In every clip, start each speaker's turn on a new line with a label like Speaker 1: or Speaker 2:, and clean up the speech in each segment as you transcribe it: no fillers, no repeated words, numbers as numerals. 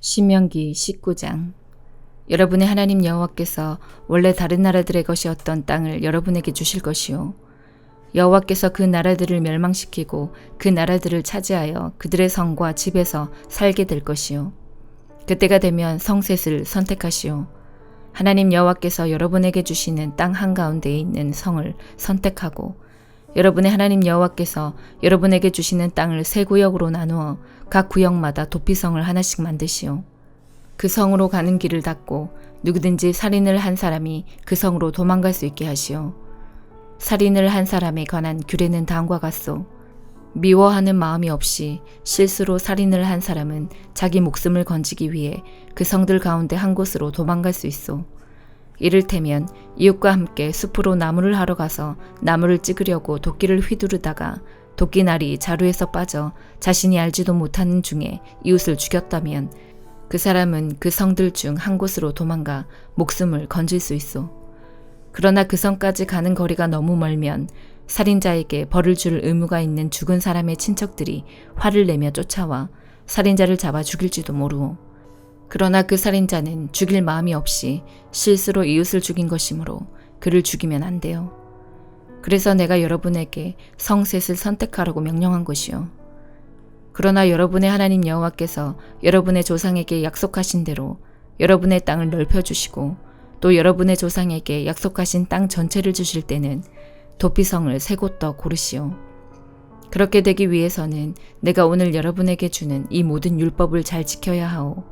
Speaker 1: 신명기 19장. 여러분의 하나님 여호와께서 원래 다른 나라들의 것이었던 땅을 여러분에게 주실 것이요. 여호와께서 그 나라들을 멸망시키고 그 나라들을 차지하여 그들의 성과 집에서 살게 될 것이요. 그때가 되면 성셋을 선택하시오. 하나님 여호와께서 여러분에게 주시는 땅 한가운데에 있는 성을 선택하고 여러분의 하나님 여호와께서 여러분에게 주시는 땅을 세 구역으로 나누어 각 구역마다 도피성을 하나씩 만드시오. 그 성으로 가는 길을 닫고 누구든지 살인을 한 사람이 그 성으로 도망갈 수 있게 하시오. 살인을 한 사람에 관한 규례는 다음과 같소. 미워하는 마음이 없이 실수로 살인을 한 사람은 자기 목숨을 건지기 위해 그 성들 가운데 한 곳으로 도망갈 수 있소. 이를테면 이웃과 함께 숲으로 나무를 하러 가서 나무를 찍으려고 도끼를 휘두르다가 도끼날이 자루에서 빠져 자신이 알지도 못하는 중에 이웃을 죽였다면 그 사람은 그 성들 중 한 곳으로 도망가 목숨을 건질 수 있소. 그러나 그 성까지 가는 거리가 너무 멀면 살인자에게 벌을 줄 의무가 있는 죽은 사람의 친척들이 화를 내며 쫓아와 살인자를 잡아 죽일지도 모르오. 그러나 그 살인자는 죽일 마음이 없이 실수로 이웃을 죽인 것이므로 그를 죽이면 안 돼요. 그래서 내가 여러분에게 성셋을 선택하라고 명령한 것이요. 그러나 여러분의 하나님 여호와께서 여러분의 조상에게 약속하신 대로 여러분의 땅을 넓혀주시고 또 여러분의 조상에게 약속하신 땅 전체를 주실 때는 도피성을 세 곳 더 고르시오. 그렇게 되기 위해서는 내가 오늘 여러분에게 주는 이 모든 율법을 잘 지켜야 하오.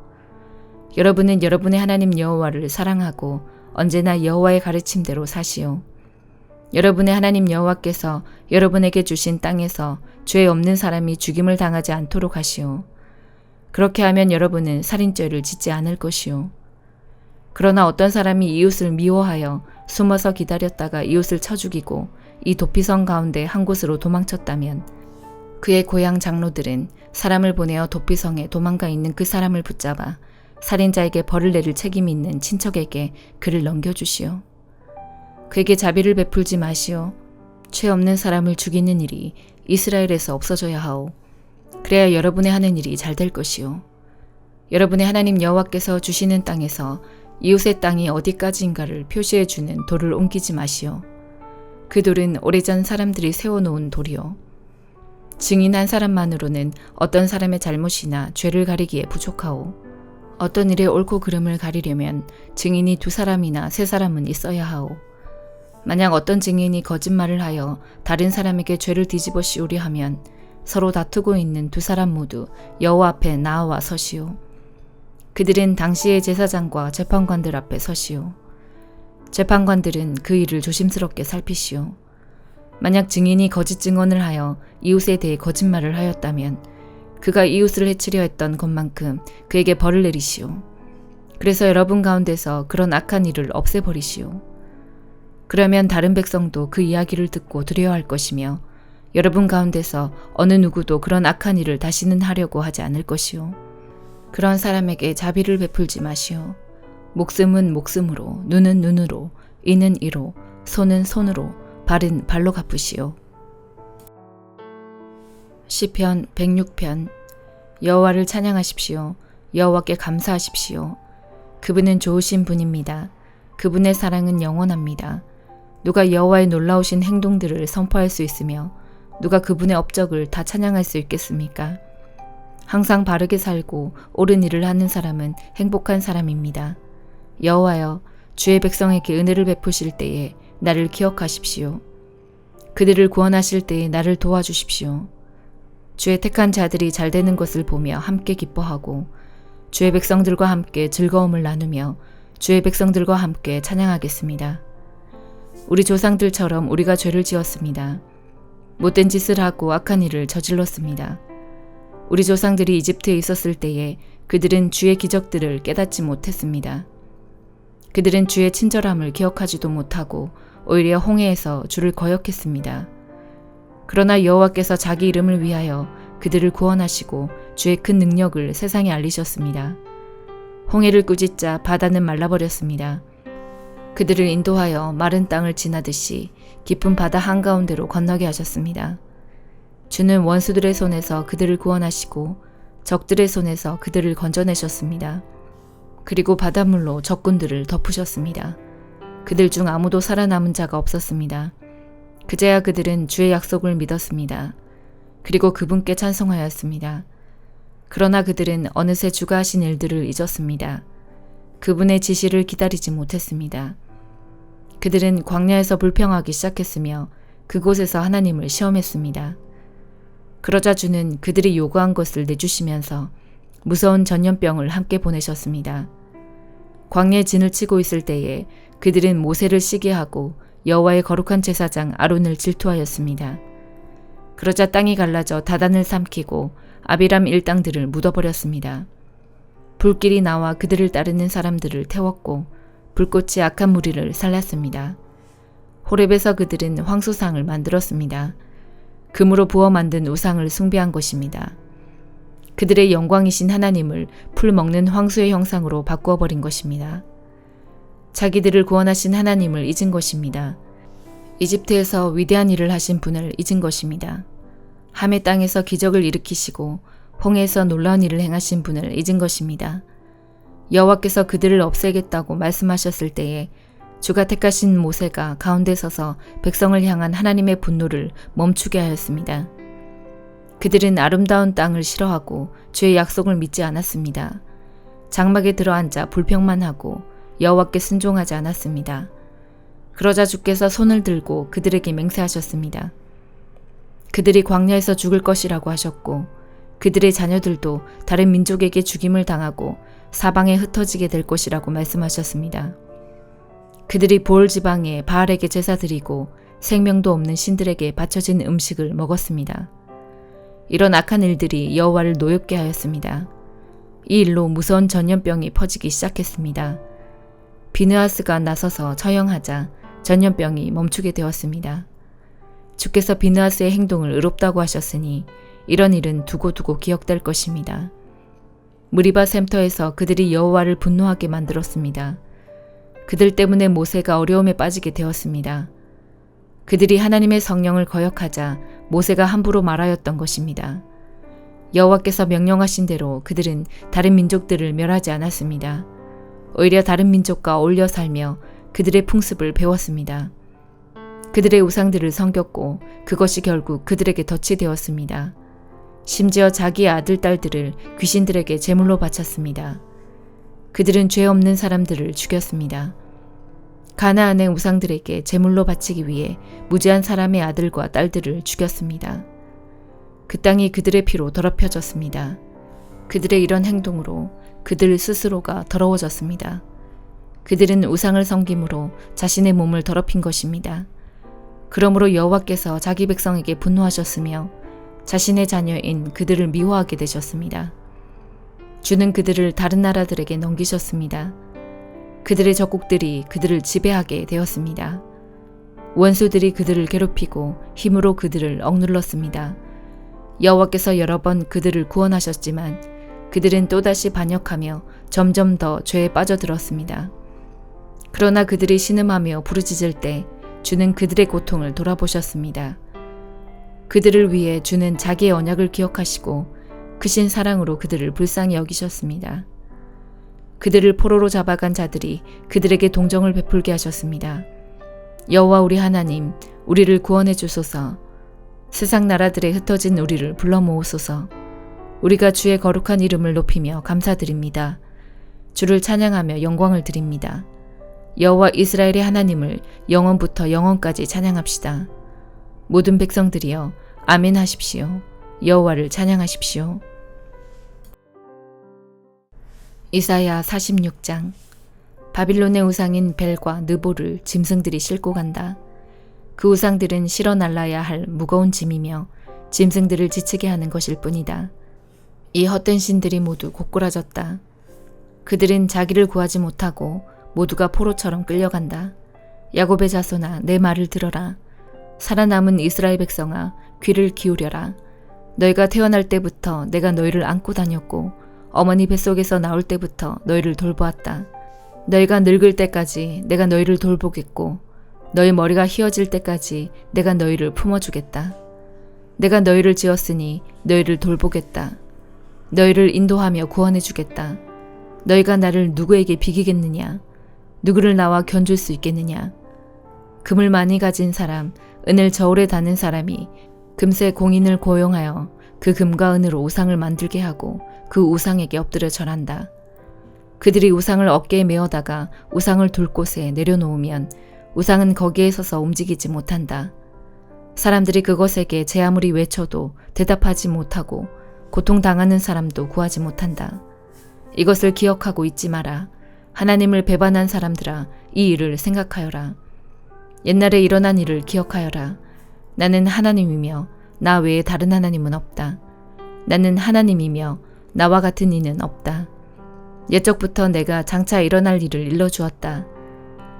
Speaker 1: 여러분은 여러분의 하나님 여호와를 사랑하고 언제나 여호와의 가르침대로 사시오. 여러분의 하나님 여호와께서 여러분에게 주신 땅에서 죄 없는 사람이 죽임을 당하지 않도록 하시오. 그렇게 하면 여러분은 살인죄를 짓지 않을 것이오. 그러나 어떤 사람이 이웃을 미워하여 숨어서 기다렸다가 이웃을 쳐 죽이고 이 도피성 가운데 한 곳으로 도망쳤다면 그의 고향 장로들은 사람을 보내어 도피성에 도망가 있는 그 사람을 붙잡아 살인자에게 벌을 내릴 책임이 있는 친척에게 그를 넘겨주시오. 그에게 자비를 베풀지 마시오. 죄 없는 사람을 죽이는 일이 이스라엘에서 없어져야 하오. 그래야 여러분의 하는 일이 잘 될 것이오. 여러분의 하나님 여호와께서 주시는 땅에서 이웃의 땅이 어디까지인가를 표시해 주는 돌을 옮기지 마시오. 그 돌은 오래전 사람들이 세워놓은 돌이오. 증인 한 사람만으로는 어떤 사람의 잘못이나 죄를 가리기에 부족하오. 어떤 일의 옳고 그름을 가리려면 증인이 2사람이나 3사람은 있어야 하오. 만약 어떤 증인이 거짓말을 하여 다른 사람에게 죄를 뒤집어 씌우려 하면 서로 다투고 있는 2사람 모두 여호와 앞에 나와 서시오. 그들은 당시의 제사장과 재판관들 앞에 서시오. 재판관들은 그 일을 조심스럽게 살피시오. 만약 증인이 거짓 증언을 하여 이웃에 대해 거짓말을 하였다면 그가 이웃을 해치려 했던 것만큼 그에게 벌을 내리시오. 그래서 여러분 가운데서 그런 악한 일을 없애버리시오. 그러면 다른 백성도 그 이야기를 듣고 두려워할 것이며 여러분 가운데서 어느 누구도 그런 악한 일을 다시는 하려고 하지 않을 것이오. 그런 사람에게 자비를 베풀지 마시오. 목숨은 목숨으로, 눈은 눈으로, 이는 이로, 손은 손으로, 발은 발로 갚으시오. 시편 106편. 여호와를 찬양하십시오. 여호와께 감사하십시오. 그분은 좋으신 분입니다. 그분의 사랑은 영원합니다. 누가 여호와의 놀라우신 행동들을 선포할 수 있으며 누가 그분의 업적을 다 찬양할 수 있겠습니까? 항상 바르게 살고 옳은 일을 하는 사람은 행복한 사람입니다. 여호와여, 주의 백성에게 은혜를 베푸실 때에 나를 기억하십시오. 그들을 구원하실 때에 나를 도와주십시오. 주의 택한 자들이 잘 되는 것을 보며 함께 기뻐하고 주의 백성들과 함께 즐거움을 나누며 주의 백성들과 함께 찬양하겠습니다. 우리 조상들처럼 우리가 죄를 지었습니다. 못된 짓을 하고 악한 일을 저질렀습니다. 우리 조상들이 이집트에 있었을 때에 그들은 주의 기적들을 깨닫지 못했습니다. 그들은 주의 친절함을 기억하지도 못하고 오히려 홍해에서 주를 거역했습니다. 그러나 여호와께서 자기 이름을 위하여 그들을 구원하시고 주의 큰 능력을 세상에 알리셨습니다. 홍해를 꾸짖자 바다는 말라버렸습니다. 그들을 인도하여 마른 땅을 지나듯이 깊은 바다 한가운데로 건너게 하셨습니다. 주는 원수들의 손에서 그들을 구원하시고 적들의 손에서 그들을 건져내셨습니다. 그리고 바닷물로 적군들을 덮으셨습니다. 그들 중 아무도 살아남은 자가 없었습니다. 그제야 그들은 주의 약속을 믿었습니다. 그리고 그분께 찬송하였습니다. 그러나 그들은 어느새 주가 하신 일들을 잊었습니다. 그분의 지시를 기다리지 못했습니다. 그들은 광야에서 불평하기 시작했으며 그곳에서 하나님을 시험했습니다. 그러자 주는 그들이 요구한 것을 내주시면서 무서운 전염병을 함께 보내셨습니다. 광야에 진을 치고 있을 때에 그들은 모세를 시기하고 여호와의 거룩한 제사장 아론을 질투하였습니다. 그러자 땅이 갈라져 다단을 삼키고 아비람 일당들을 묻어버렸습니다. 불길이 나와 그들을 따르는 사람들을 태웠고 불꽃이 악한 무리를 살랐습니다. 호렙에서 그들은 황소상을 만들었습니다. 금으로 부어 만든 우상을 숭배한 것입니다. 그들의 영광이신 하나님을 풀 먹는 황소의 형상으로 바꾸어 버린 것입니다. 자기들을 구원하신 하나님을 잊은 것입니다. 이집트에서 위대한 일을 하신 분을 잊은 것입니다. 함의 땅에서 기적을 일으키시고 홍해에서 놀라운 일을 행하신 분을 잊은 것입니다. 여호와께서 그들을 없애겠다고 말씀하셨을 때에 주가 택하신 모세가 가운데 서서 백성을 향한 하나님의 분노를 멈추게 하였습니다. 그들은 아름다운 땅을 싫어하고 주의 약속을 믿지 않았습니다. 장막에 들어앉아 불평만 하고 여호와께 순종하지 않았습니다. 그러자 주께서 손을 들고 그들에게 맹세하셨습니다. 그들이 광야에서 죽을 것이라고 하셨고 그들의 자녀들도 다른 민족에게 죽임을 당하고 사방에 흩어지게 될 것이라고 말씀하셨습니다. 그들이 보을 지방에 바알에게 제사 드리고 생명도 없는 신들에게 바쳐진 음식을 먹었습니다. 이런 악한 일들이 여호와를 노엽게 하였습니다. 이 일로 무서운 전염병이 퍼지기 시작했습니다. 비느하스가 나서서 처형하자 전염병이 멈추게 되었습니다. 주께서 비느하스의 행동을 의롭다고 하셨으니 이런 일은 두고두고 기억될 것입니다. 무리바 샘터에서 그들이 여호와를 분노하게 만들었습니다. 그들 때문에 모세가 어려움에 빠지게 되었습니다. 그들이 하나님의 성령을 거역하자 모세가 함부로 말하였던 것입니다. 여호와께서 명령하신 대로 그들은 다른 민족들을 멸하지 않았습니다. 오히려 다른 민족과 어울려 살며 그들의 풍습을 배웠습니다. 그들의 우상들을 섬겼고 그것이 결국 그들에게 덫이 되었습니다. 심지어 자기의 아들, 딸들을 귀신들에게 제물로 바쳤습니다. 그들은 죄 없는 사람들을 죽였습니다. 가나안의 우상들에게 제물로 바치기 위해 무지한 사람의 아들과 딸들을 죽였습니다. 그 땅이 그들의 피로 더럽혀졌습니다. 그들의 이런 행동으로 그들 스스로가 더러워졌습니다. 그들은 우상을 섬김으로 자신의 몸을 더럽힌 것입니다. 그러므로 여호와께서 자기 백성에게 분노하셨으며 자신의 자녀인 그들을 미워하게 되셨습니다. 주는 그들을 다른 나라들에게 넘기셨습니다. 그들의 적국들이 그들을 지배하게 되었습니다. 원수들이 그들을 괴롭히고 힘으로 그들을 억눌렀습니다. 여호와께서 여러 번 그들을 구원하셨지만 그들은 또다시 반역하며 점점 더 죄에 빠져들었습니다. 그러나 그들이 신음하며 부르짖을 때 주는 그들의 고통을 돌아보셨습니다. 그들을 위해 주는 자기의 언약을 기억하시고 크신 사랑으로 그들을 불쌍히 여기셨습니다. 그들을 포로로 잡아간 자들이 그들에게 동정을 베풀게 하셨습니다. 여호와 우리 하나님, 우리를 구원해 주소서. 세상 나라들에 흩어진 우리를 불러 모으소서. 우리가 주의 거룩한 이름을 높이며 감사드립니다. 주를 찬양하며 영광을 드립니다. 여호와 이스라엘의 하나님을 영원부터 영원까지 찬양합시다. 모든 백성들이여 아멘 하십시오. 여호와를 찬양하십시오. 이사야 46장. 바빌론의 우상인 벨과 느보를 짐승들이 싣고 간다. 그 우상들은 실어 날라야 할 무거운 짐이며 짐승들을 지치게 하는 것일 뿐이다. 이 헛된 신들이 모두 고꾸라졌다. 그들은 자기를 구하지 못하고 모두가 포로처럼 끌려간다. 야곱의 자손아, 내 말을 들어라. 살아남은 이스라엘 백성아, 귀를 기울여라. 너희가 태어날 때부터 내가 너희를 안고 다녔고 어머니 뱃속에서 나올 때부터 너희를 돌보았다. 너희가 늙을 때까지 내가 너희를 돌보겠고 너희 머리가 휘어질 때까지 내가 너희를 품어주겠다. 내가 너희를 지었으니 너희를 돌보겠다. 너희를 인도하며 구원해 주겠다. 너희가 나를 누구에게 비기겠느냐? 누구를 나와 견줄 수 있겠느냐? 금을 많이 가진 사람, 은을 저울에 다는 사람이 금세 공인을 고용하여 그 금과 은으로 우상을 만들게 하고 그 우상에게 엎드려 절한다. 그들이 우상을 어깨에 메어다가 우상을 둘 곳에 내려놓으면 우상은 거기에 서서 움직이지 못한다. 사람들이 그것에게 제 아무리 외쳐도 대답하지 못하고 고통당하는 사람도 구하지 못한다. 이것을 기억하고 잊지 마라. 하나님을 배반한 사람들아, 이 일을 생각하여라. 옛날에 일어난 일을 기억하여라. 나는 하나님이며 나 외에 다른 하나님은 없다. 나는 하나님이며 나와 같은 이는 없다. 옛적부터 내가 장차 일어날 일을 일러주었다.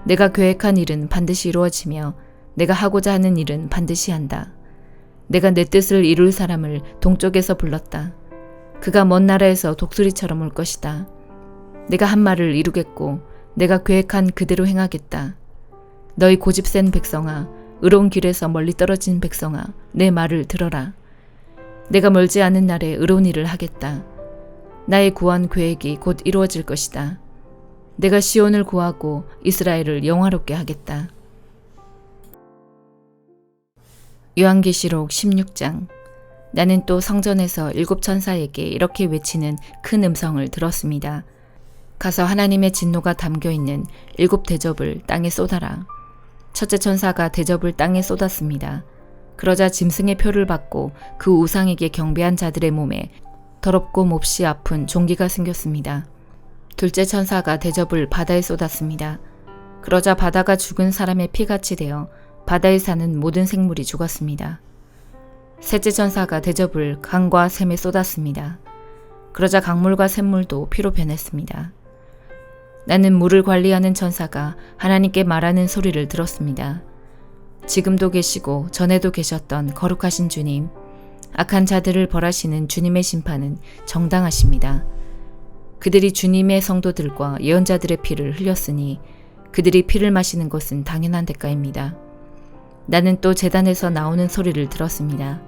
Speaker 1: 내가 계획한 일은 반드시 이루어지며 내가 하고자 하는 일은 반드시 한다. 내가 내 뜻을 이룰 사람을 동쪽에서 불렀다. 그가 먼 나라에서 독수리처럼 올 것이다. 내가 한 말을 이루겠고 내가 계획한 그대로 행하겠다. 너희 고집센 백성아, 의로운 길에서 멀리 떨어진 백성아, 내 말을 들어라. 내가 멀지 않은 날에 의로운 일을 하겠다. 나의 구원 계획이 곧 이루어질 것이다. 내가 시온을 구하고 이스라엘을 영화롭게 하겠다. 요한계시록 16장. 나는 또 성전에서 7 천사에게 이렇게 외치는 큰 음성을 들었습니다. 가서 하나님의 진노가 담겨있는 7 대접을 땅에 쏟아라. 첫째 천사가 대접을 땅에 쏟았습니다. 그러자 짐승의 표를 받고 그 우상에게 경배한 자들의 몸에 더럽고 몹시 아픈 종기가 생겼습니다. 둘째 천사가 대접을 바다에 쏟았습니다. 그러자 바다가 죽은 사람의 피같이 되어 바다에 사는 모든 생물이 죽었습니다. 셋째 천사가 대접을 강과 샘에 쏟았습니다. 그러자 강물과 샘물도 피로 변했습니다. 나는 물을 관리하는 천사가 하나님께 말하는 소리를 들었습니다. 지금도 계시고 전에도 계셨던 거룩하신 주님, 악한 자들을 벌하시는 주님의 심판은 정당하십니다. 그들이 주님의 성도들과 예언자들의 피를 흘렸으니 그들이 피를 마시는 것은 당연한 대가입니다. 나는 또 제단에서 나오는 소리를 들었습니다.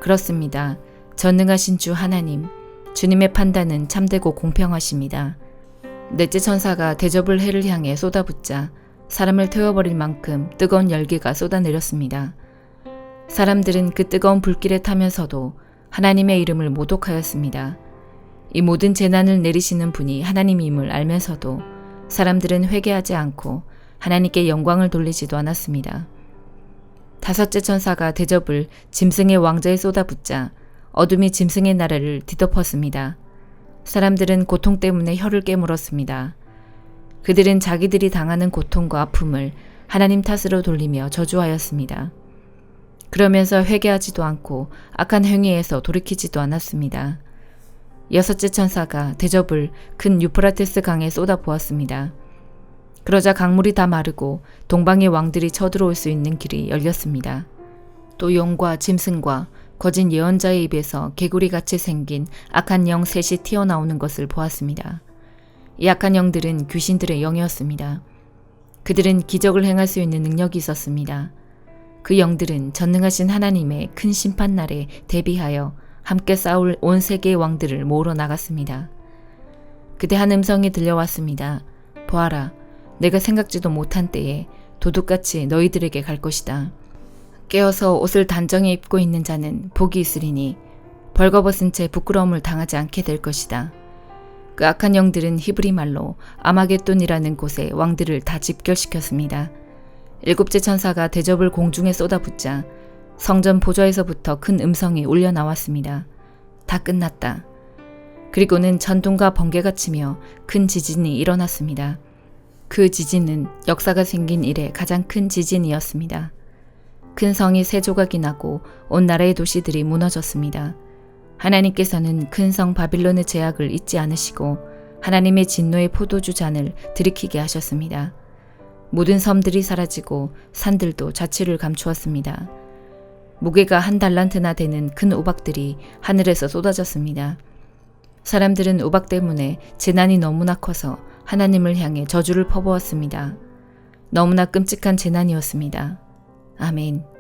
Speaker 1: 그렇습니다. 전능하신 주 하나님, 주님의 판단은 참되고 공평하십니다. 넷째 천사가 대접을 해를 향해 쏟아붓자 사람을 태워버릴 만큼 뜨거운 열기가 쏟아내렸습니다. 사람들은 그 뜨거운 불길에 타면서도 하나님의 이름을 모독하였습니다. 이 모든 재난을 내리시는 분이 하나님임을 알면서도 사람들은 회개하지 않고 하나님께 영광을 돌리지도 않았습니다. 다섯째 천사가 대접을 짐승의 왕자에 쏟아붓자 어둠이 짐승의 나라를 뒤덮었습니다. 사람들은 고통 때문에 혀를 깨물었습니다. 그들은 자기들이 당하는 고통과 아픔을 하나님 탓으로 돌리며 저주하였습니다. 그러면서 회개하지도 않고 악한 행위에서 돌이키지도 않았습니다. 여섯째 천사가 대접을 큰 유프라테스 강에 쏟아부었습니다. 그러자 강물이 다 마르고 동방의 왕들이 쳐들어올 수 있는 길이 열렸습니다. 또 용과 짐승과 거짓 예언자의 입에서 개구리같이 생긴 악한 영 셋이 튀어나오는 것을 보았습니다. 이 악한 영들은 귀신들의 영이었습니다. 그들은 기적을 행할 수 있는 능력이 있었습니다. 그 영들은 전능하신 하나님의 큰 심판날에 대비하여 함께 싸울 온 세계의 왕들을 모으러 나갔습니다. 그때 한 음성이 들려왔습니다. 보아라, 내가 생각지도 못한 때에 도둑같이 너희들에게 갈 것이다. 깨어서 옷을 단정히 입고 있는 자는 복이 있으리니 벌거벗은 채 부끄러움을 당하지 않게 될 것이다. 그 악한 영들은 히브리 말로 아마겟돈이라는 곳에 왕들을 다 집결시켰습니다. 일곱째 천사가 대접을 공중에 쏟아붓자 성전 보좌에서부터 큰 음성이 울려 나왔습니다. 다 끝났다. 그리고는 천둥과 번개가 치며 큰 지진이 일어났습니다. 그 지진은 역사가 생긴 이래 가장 큰 지진이었습니다. 큰 성이 세 조각이 나고 온 나라의 도시들이 무너졌습니다. 하나님께서는 큰 성 바빌론의 제약을 잊지 않으시고 하나님의 진노의 포도주 잔을 들이키게 하셨습니다. 모든 섬들이 사라지고 산들도 자취를 감추었습니다. 무게가 1 달란트나 되는 큰 우박들이 하늘에서 쏟아졌습니다. 사람들은 우박 때문에 재난이 너무나 커서 하나님을 향해 저주를 퍼부었습니다. 너무나 끔찍한 재난이었습니다. 아멘.